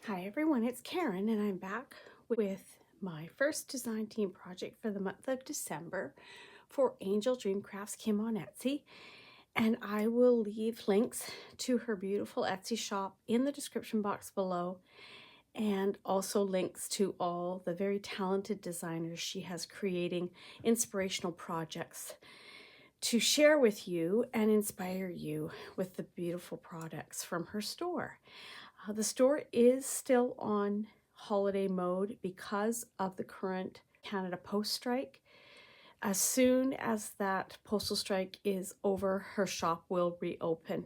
Hi everyone, it's Karen and I'm back with my first design team project for the month of December for AngeldreamCraftsKim on Etsy. And I will leave links to her beautiful Etsy shop in the description box below, and also links to all the very talented designers she has creating inspirational projects to share with you and inspire you with the beautiful products from her store. The store is still on holiday mode because of the current Canada Post strike. As soon as that postal strike is over, her shop will reopen.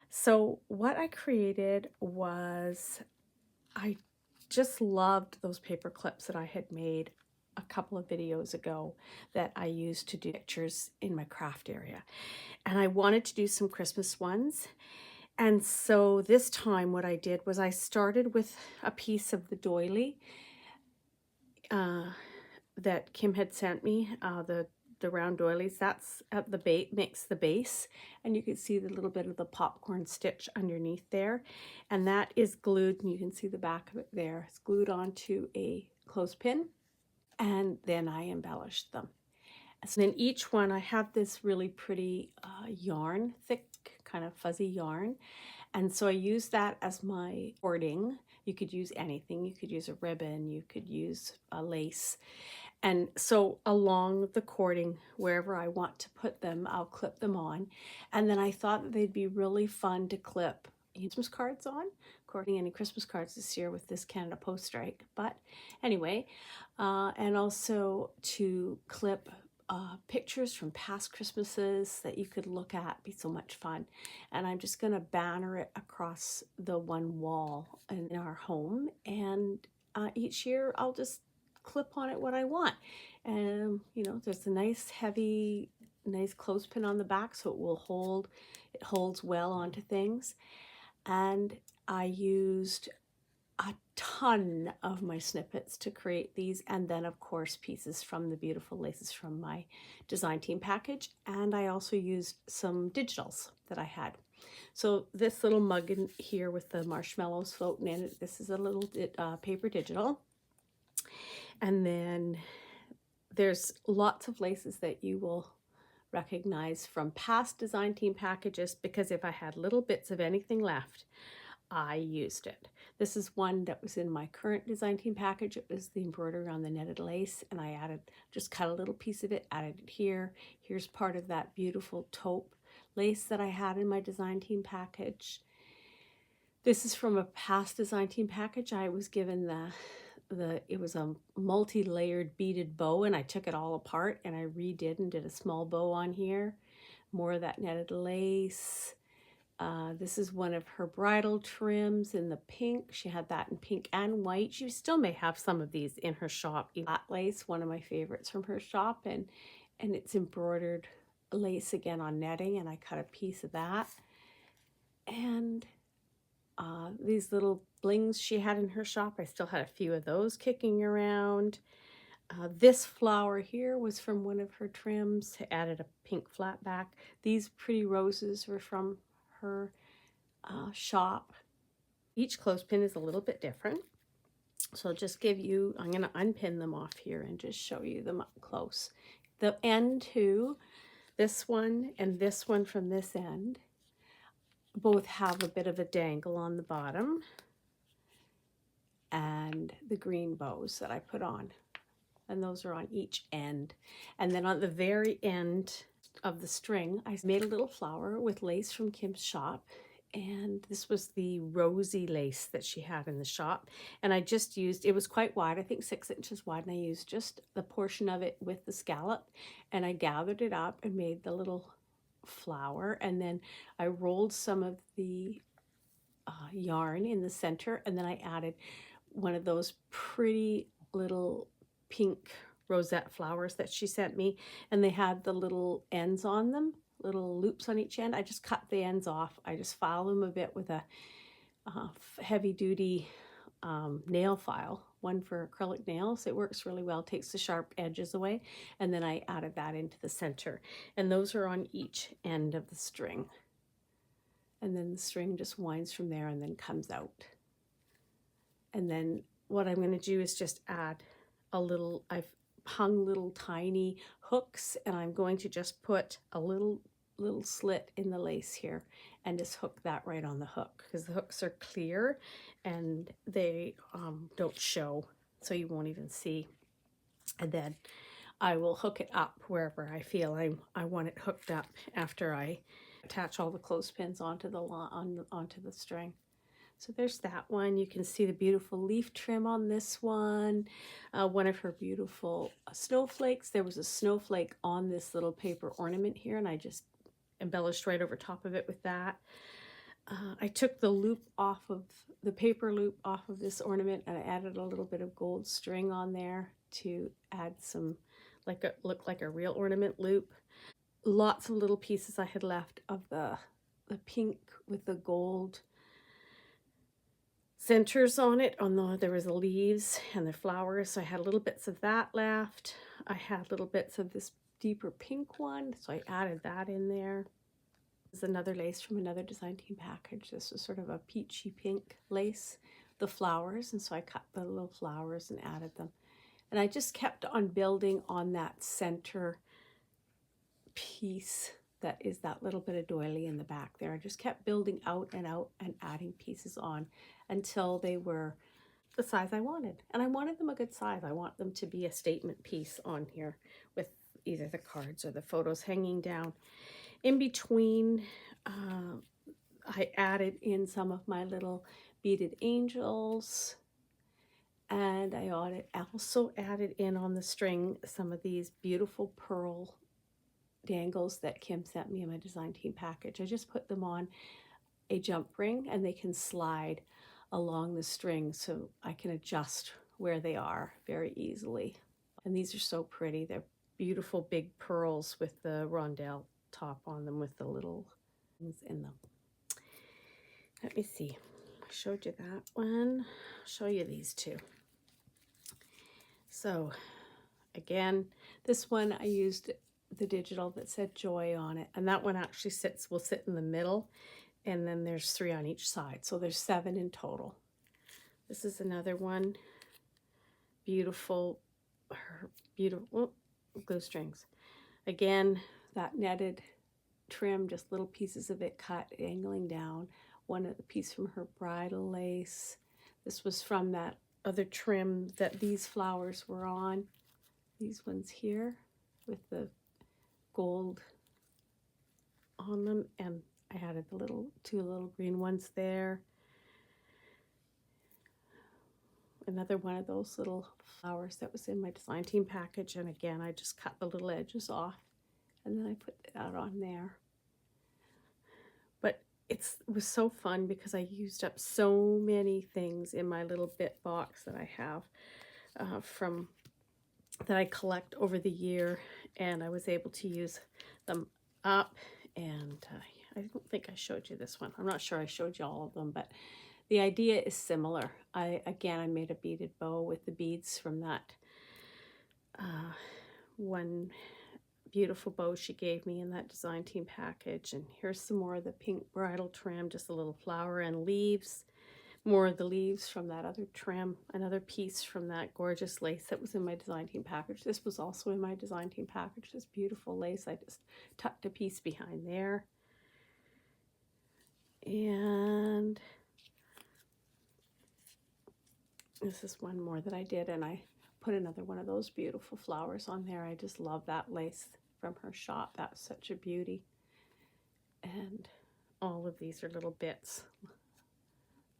So what I created was, I just loved those paper clips that I had made a couple of videos ago that I used to do pictures in my craft area. And I wanted to do some Christmas ones. And so this time what I did was I started with a piece of the doily that Kim had sent me, the round doilies. That's at the base, makes the base, and you can see the little bit of the popcorn stitch underneath there, and that is glued, and you can see the back of it there. It's glued onto a clothespin, and then I embellished them. So in each one I have this really pretty yarn, thick kind of fuzzy yarn. And so I use that as my cording. You could use anything. You could use a ribbon, you could use a lace. And so along the cording, wherever I want to put them, I'll clip them on. And then I thought that they'd be really fun to clip Christmas cards on. Cording any Christmas cards this year with this Canada Post strike. But anyway, and also to clip pictures from past Christmases that you could look at. Be so much fun. And I'm just going to banner it across the one wall in our home, and each year I'll just clip on it what I want. And you know, there's a nice heavy clothespin on the back, so it holds well onto things. And I used a ton of my snippets to create these, and then of course pieces from the beautiful laces from my design team package. And I also used some digitals that I had. So this little mug in here with the marshmallows floating in it, this is a little paper digital. And then there's lots of laces that you will recognize from past design team packages, because if I had little bits of anything left, I used it. This is one that was in my current design team package. It was the embroidery on the netted lace, and I just cut a little piece of it, added it here. Here's part of that beautiful taupe lace that I had in my design team package. This is from a past design team package. I was given it was a multi-layered beaded bow, and I took it all apart and I redid and did a small bow on here. More of that netted lace. This is one of her bridal trims in the pink. She had that in pink and white. She still may have some of these in her shop. Flat lace, one of my favorites from her shop, and it's embroidered lace again on netting, and I cut a piece of that. And these little blings she had in her shop, I still had a few of those kicking around. This flower here was from one of her trims. I added a pink flat back. These pretty roses were from her shop. Each clothespin is a little bit different, so I'll just give you, I'm going to unpin them off here and just show you them up close. The end to this one and this one from this end both have a bit of a dangle on the bottom, and the green bows that I put on, and those are on each end. And then on the very end of the string, I made a little flower with lace from Kim's shop, and this was the rosy lace that she had in the shop. And I just used, it was quite wide, I think 6 inches wide, and I used just the portion of it with the scallop, and I gathered it up and made the little flower. And then I rolled some of the yarn in the center, and then I added one of those pretty little pink rosette flowers that she sent me, and they had the little ends on them, little loops on each end. I just cut the ends off. I just file them a bit with a heavy-duty nail file, one for acrylic nails. It works really well, takes the sharp edges away. And then I added that into the center, and those are on each end of the string. And then the string just winds from there and then comes out. And then what I'm going to do is just add a little, I've hung little tiny hooks, and I'm going to just put a little slit in the lace here and just hook that right on the hook, because the hooks are clear and they don't show, so you won't even see. And then I will hook it up wherever I feel I want it hooked up after I attach all the clothespins onto the string. So there's that one. You can see the beautiful leaf trim on this one. One of her beautiful snowflakes. There was a snowflake on this little paper ornament here, and I just embellished right over top of it with that. I took the loop off of the paper loop off of this ornament, and I added a little bit of gold string on there to add some, look like a real ornament loop. Lots of little pieces I had left of the pink with the gold centers on it. There was the leaves and the flowers, so I had little bits of that left. I had little bits of this deeper pink one, so I added that in there. This is another lace from another design team package. This was sort of a peachy pink lace, the flowers, and so I cut the little flowers and added them. And I just kept on building on that center piece that is that little bit of doily in the back there. I just kept building out and adding pieces on until they were the size I wanted. And I wanted them a good size. I want them to be a statement piece on here with either the cards or the photos hanging down. In between, I added in some of my little beaded angels, and I also added in on the string some of these beautiful pearl dangles that Kim sent me in my design team package. I just put them on a jump ring, and they can slide along the string, so I can adjust where they are very easily. And these are so pretty. They're beautiful big pearls with the rondelle top on them with the little things in them. Let me see. I showed you that one. I'll show you these two. So again, this one I used the digital that said joy on it, and that one actually will sit in the middle, and then there's 3 on each side, so there's 7 in total. This is another one. Beautiful glue strings. Again, that netted trim, just little pieces of it cut, angling down. One of the piece from her bridal lace. This was from that other trim that these flowers were on. These ones here with the gold on them, and I added the 2 little green ones there. Another one of those little flowers that was in my design team package, and again I just cut the little edges off and then I put that on there. But it was so fun because I used up so many things in my little bit box that I have that I collect over the year, and I was able to use them up. And I don't think I showed you this one. I'm not sure I showed you all of them, but the idea is similar. I made a beaded bow with the beads from that one beautiful bow she gave me in that design team package. And here's some more of the pink bridal trim, just a little flower and leaves. More of the leaves from that other trim, another piece from that gorgeous lace that was in my design team package. This was also in my design team package, this beautiful lace. I just tucked a piece behind there. And this is one more that I did, and I put another one of those beautiful flowers on there. I just love that lace from her shop. That was such a beauty. And all of these are little bits.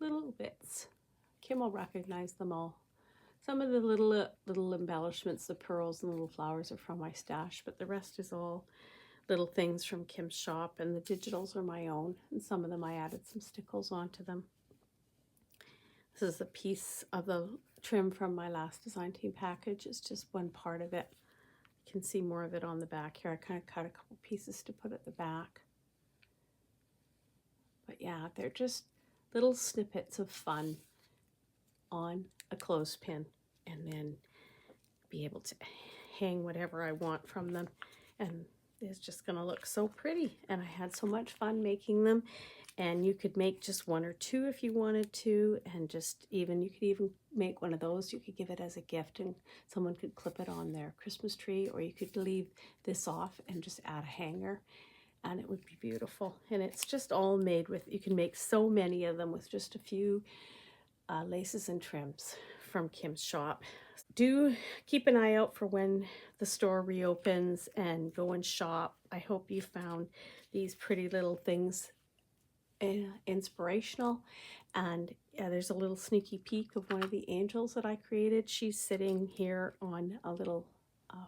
Little bits. Kim will recognize them all. Some of the little embellishments, the pearls and the little flowers, are from my stash, but the rest is all little things from Kim's shop, and the digitals are my own, and some of them I added some stickles onto them. This is a piece of the trim from my last design team package. It's just one part of it. You can see more of it on the back here. I kind of cut a couple pieces to put at the back. But yeah, they're just little snippets of fun on a clothespin, and then be able to hang whatever I want from them. And is just going to look so pretty. And I had so much fun making them. And you could make just one or two if you wanted to, and just even, you could even make one of those. You could give it as a gift and someone could clip it on their Christmas tree, or you could leave this off and just add a hanger and it would be beautiful. And it's just all made with, you can make so many of them with just a few laces and trims from Kim's shop. Do keep an eye out for when the store reopens and go and shop. I hope you found these pretty little things inspirational. And there's a little sneaky peek of one of the angels that I created. She's sitting here on a little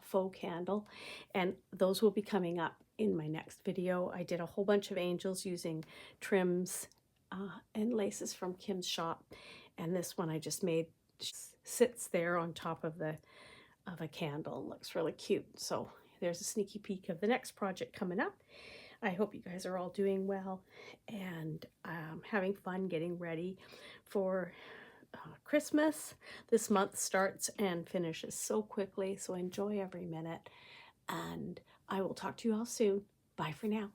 faux candle, and those will be coming up in my next video. I did a whole bunch of angels using trims and laces from Kim's shop, and this one I just made sits there on top of a candle. Looks really cute. So there's a sneaky peek of the next project coming up. I hope you guys are all doing well and having fun getting ready for Christmas. This month starts and finishes so quickly, so enjoy every minute. And I will talk to you all soon. Bye for now.